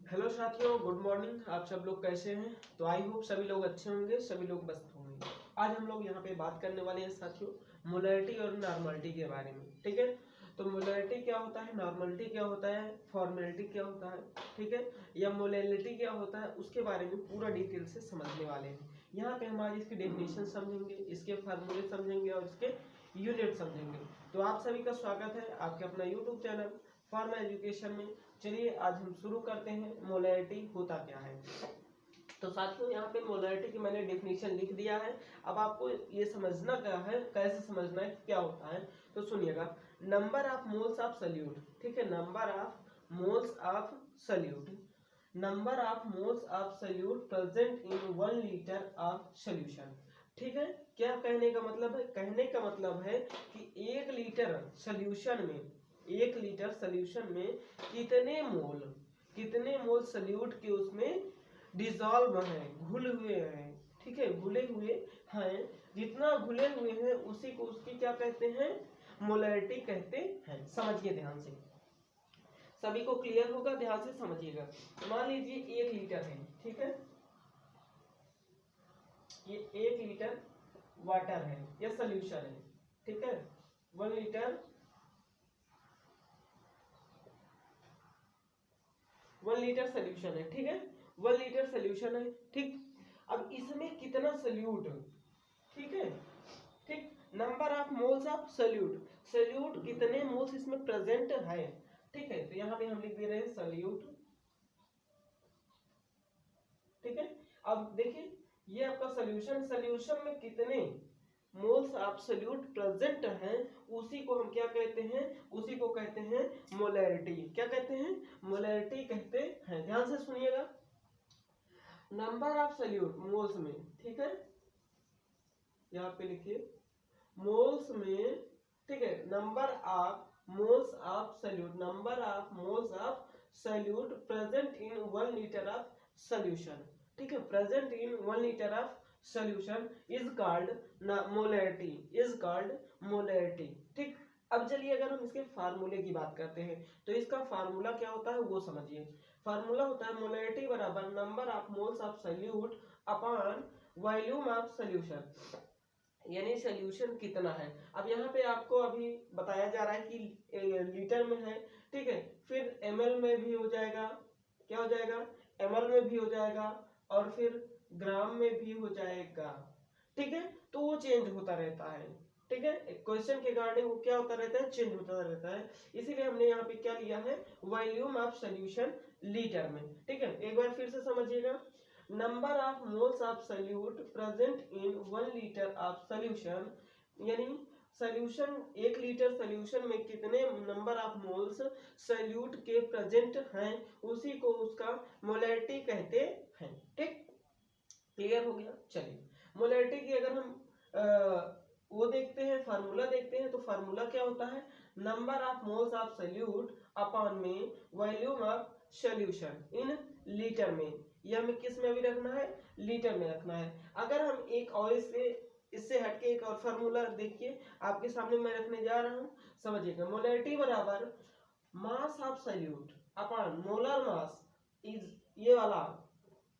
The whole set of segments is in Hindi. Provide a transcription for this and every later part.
हेलो साथियों, गुड मॉर्निंग। आप सब लोग कैसे हैं? तो आई होप सभी लोग अच्छे होंगे, सभी लोग मस्त होंगे। आज हम लोग यहाँ पे बात करने वाले हैं साथियों मोलैरिटी और नॉर्मलिटी के बारे में। ठीक है, तो मोलैरिटी क्या होता है, नॉर्मलिटी क्या होता है, फॉर्मेलिटी क्या होता है, ठीक है, या मोलैलिटी क्या होता है, उसके बारे में पूरा डिटेल से समझने वाले हैं। यहाँ पे हम आज इसकी डेफिनेशन समझेंगे, इसके फार्मूले समझेंगे और इसके यूनिट समझेंगे। तो आप सभी का स्वागत है आपके अपना यूट्यूब चैनल फार्मा एजुकेशन में। चलिए आज हम शुरू करते हैं मोलैरिटी होता क्या है। तो साथियों यहाँ पे मोलैरिटी की मैंने डेफिनेशन लिख दिया है। अब आपको ये समझना क्या है, कैसे समझना है, क्या होता है। तो सुनिएगा, number of moles of solute, ठीक है, number of moles of solute, number of moles of solute present in 1 litre of solution. ठीक है, क्या कहने का मतलब है? कहने का मतलब है कि 1 लीटर सॉल्यूशन में, 1 लीटर सॉल्यूशन में कितने मोल सॉल्यूट के उसमें डिसॉल्व हैं, घुल हुए हैं। ठीक है, घुले हुए हैं, जितना घुले हुए हैं उसी को उसकी क्या कहते हैं, मोलैरिटी कहते हैं। समझिए ध्यान से, सभी को क्लियर होगा, ध्यान से समझिएगा। मान लीजिए 1 लीटर है, ठीक है, ये 1 लीटर वाटर है या सोल्यूशन है, ठीक है, 1 लीटर 1 लीटर सोल्यूशन है, ठीक है, 1 लीटर सोल्यूशन है, ठीक। अब इसमें कितना सोल्यूट, ठीक है, ठीक, number of moles of solute, solute कितने मोल्स इसमें प्रेजेंट है, ठीक है। तो यहाँ पे हम लिख दे रहे हैं सोल्यूट, ठीक है। अब देखिए ये आपका सोल्यूशन, सोल्यूशन में कितने मोल्स ऑफ सोल्यूट प्रेजेंट हैं उसी को हम क्या कहते हैं, उसी को कहते हैं मोलैरिटी। क्या कहते हैं? मोलैरिटी कहते हैं। ध्यान से सुनिएगा, नंबर ऑफ सोल्यूट मोल्स में, ठीक है, यहाँ पे लिखिए मोल्स में, ठीक है, number of moles of solute, number of moles of solute present in 1 litre of solution, ठीक है, present in 1 litre of solution is called molarity, is called molarity, ठीक। अब चलिए अगर हम इसके फार्मूले की बात करते हैं तो इसका फार्मूला क्या होता है वो समझिए। फार्मूला होता है मोलैरिटी बराबर number of moles of solute upon volume of solution, यानी सोल्यूशन कितना है। अब यहाँ पे आपको अभी बताया जा रहा है कि लीटर में है, ठीक है, फिर ml में भी हो जाएगा, क्या हो जाएगा, ml में भी हो जाएगा और फिर ग्राम में भी हो जाएगा, ठीक है। तो वो चेंज होता रहता है, ठीक है, क्वेश्चन के अकॉर्डिंग वो क्या होता रहता है, चेंज होता रहता है। इसीलिए हमने यहाँ पे क्या लिया है, वॉल्यूम ऑफ सोल्यूशन लीटर में, ठीक है। एक बार फिर से समझिएगा, number of moles of solute present in 1 litre of solution, यानी सोल्यूशन 1 लीटर सोल्यूशन में कितने नंबर ऑफ मोल्स सोल्यूट के प्रेजेंट हैं उसी को उसका मोलैरिटी कहते हैं, ठीक। क्लियर हो गया। चलिए मोलैरिटी की अगर हम वो देखते हैं, फार्मूला देखते हैं, तो फार्मूला क्या होता है, number of moles of solute upon में volume of solution in litre में। ये हमें किस में भी रखना है, लीटर में रखना है। अगर हम एक और इससे हटके एक और फार्मूला देखिए, आपके सामने मैं रखने जा रहा हूँ, समझिएगा। मोलैरिटी बराबर mass of solute upon molar mass is, ये वाला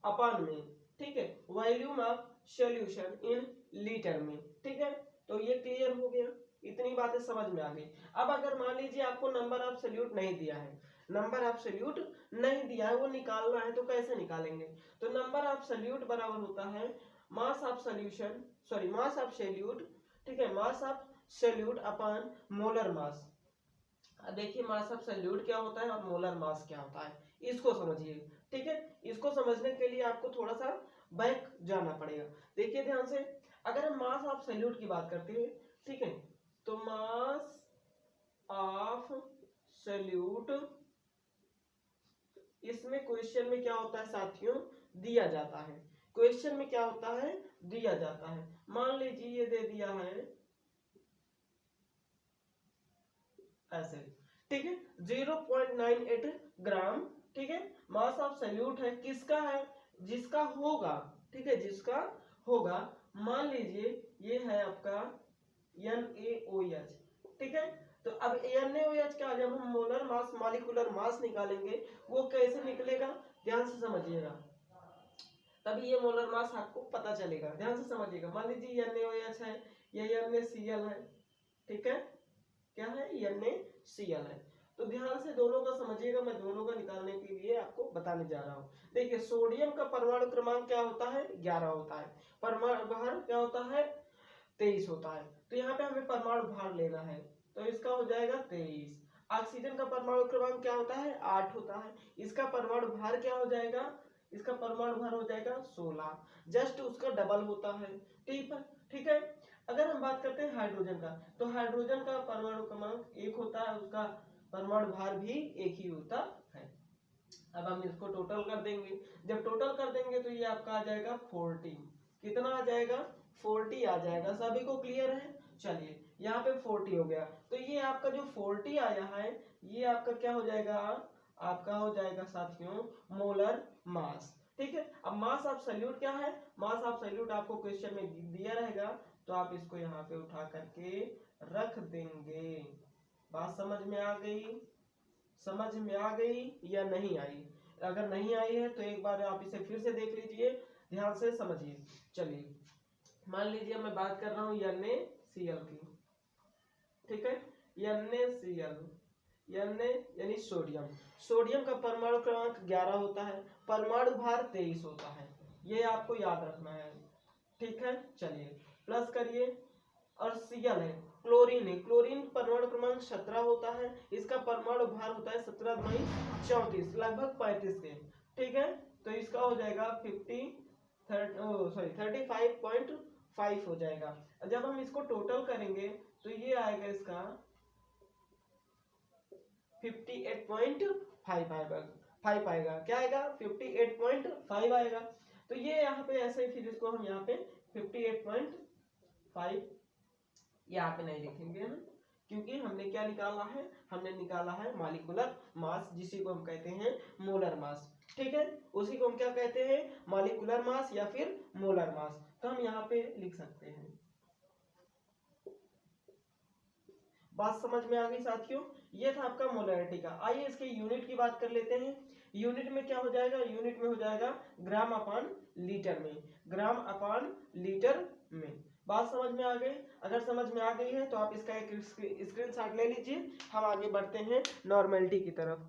अपॉन में, ठीक है, volume of solution in litre में, ठीक है। तो ये क्लियर हो गया, इतनी बातें समझ में आ गई। अब अगर मान लीजिए आपको नंबर ऑफ सोल्यूट नहीं दिया है, नंबर ऑफ सोल्यूट नहीं दिया है, वो निकालना है, तो कैसे निकालेंगे। तो नंबर ऑफ सोल्यूट बराबर होता है mass of solution, sorry mass of solute, ठीक है, mass of solute upon molar mass. देखिए मास ऑफ सोल्यूट क्या होता है और मोलर मास क्या होता है, इसको समझिए, ठीक है। इसको समझने के लिए आपको थोड़ा सा बैक जाना पड़ेगा। देखिए ध्यान से, अगर हम मास ऑफ सोल्यूट की बात करते हैं, ठीक है, तो मास ऑफ सोल्यूट, इसमें क्वेश्चन में क्या होता है साथियों, दिया जाता है। क्वेश्चन में क्या होता है, दिया जाता है। मान लीजिए ये दे दिया है ऐसे, ठीक है, 0.98 ग्राम, ठीक है, मास ऑफ सोल्यूट है, किसका है, जिसका होगा, ठीक है, जिसका होगा। मान लीजिए ये है आपका NaOH, ठीक है, तो तो अब NaOH का जब हम मोलर मास मॉलिक्यूलर मास निकालेंगे वो कैसे निकलेगा, ध्यान से समझिएगा, तभी ये मोलर मास आपको पता चलेगा। ध्यान से समझिएगा, मान लीजिए NaOH है, ये NaCl है, ठीक है, क्या है, NaCl है। तो ध्यान से दोनों का समझिएगा, मैं दोनों का निकालने के लिए आपको बताने जा रहा हूँ। देखिए सोडियम का परमाणु क्रमांक क्या होता है, 11 होता है, परमाणु भार क्या होता है, 23 होता है। तो यहाँ पे हमें परमाणु भार लेना है, तो इसका हो जाएगा 23। ऑक्सीजन का परमाणु क्रमांक क्या होता है, 8 होता है, इसका परमाणु भार क्या हो जाएगा, इसका परमाणु भार हो जाएगा 16, जस्ट उसका डबल होता है। ठीक है। अगर हम बात करते हैं हाइड्रोजन का, तो हाइड्रोजन का परमाणु क्रमांक 1 होता है, उसका परमाणु भार भी 1 ही होता है। अब हम इसको टोटल कर देंगे, जब टोटल कर देंगे तो ये आपका आ जाएगा 40। कितना आ जाएगा, 40 आ जाएगा। सभी को क्लियर है, चलिए यहाँ पे 40 हो गया। तो ये आपका जो 40 आया है, ये आपका क्या हो जाएगा, आपका हो जाएगा साथियों मोलर मास। ठीक है। अब मास ऑफ सॉल्यूट क्या है, मास ऑफ सॉल्यूट आपको क्वेश्चन में दिया रहेगा, तो आप इसको यहाँ पे उठा करके रख देंगे। बात समझ में आ गई, समझ में आ गई या नहीं आई? अगर नहीं आई है तो एक बार आप इसे फिर से देख लीजिए, ध्यान से समझिए। चलिए मान लीजिए मैं बात कर रहा हूँ NaCl की, ठीक है, NaCl, यानी सोडियम। सोडियम का परमाणु क्रमांक 11 होता है, परमाणु भार 23 होता है, ये आपको याद रखना है। ठीक है, चलिए प्लस करिए। और Cl है, क्लोरीन है, क्लोरीन परमाणु क्रमांक 17 होता है, इसका परमाणु भार होता है 17/34, लगभग 35 के। ठीक है, तो इसका हो जाएगा 35.5 हो जाएगा। जब हम इसको टोटल करेंगे तो ये आएगा इसका 58.5 आएगा। क्या आएगा, 58.5 आएगा। तो ये यहाँ पे ऐसे ही, फिर इसको हम यहाँ पे 58.5 यहाँ पे नहीं लिखेंगे हम, क्योंकि हमने क्या निकाला है, हमने निकाला है मॉलिक्यूलर मास, जिसी को हम कहते हैं मोलर मास। ठीक है, उसी को हम क्या कहते हैं, मॉलिक्यूलर मास या फिर मोलर मास। तो हम यहाँ पे लिख सकते हैं। बात समझ में आ गई साथियों? ये था आपका मोलैरिटी का। आइए इसके यूनिट की बात कर लेते हैं। यूनिट में क्या हो जाएगा, यूनिट में हो जाएगा ग्राम अपान लीटर में, ग्राम अपान लीटर में। बात समझ में आ गई? अगर समझ में आ गई है तो आप इसका एक स्क्रीनशॉट ले लीजिए। हम आगे बढ़ते हैं नॉर्मेलिटी की तरफ।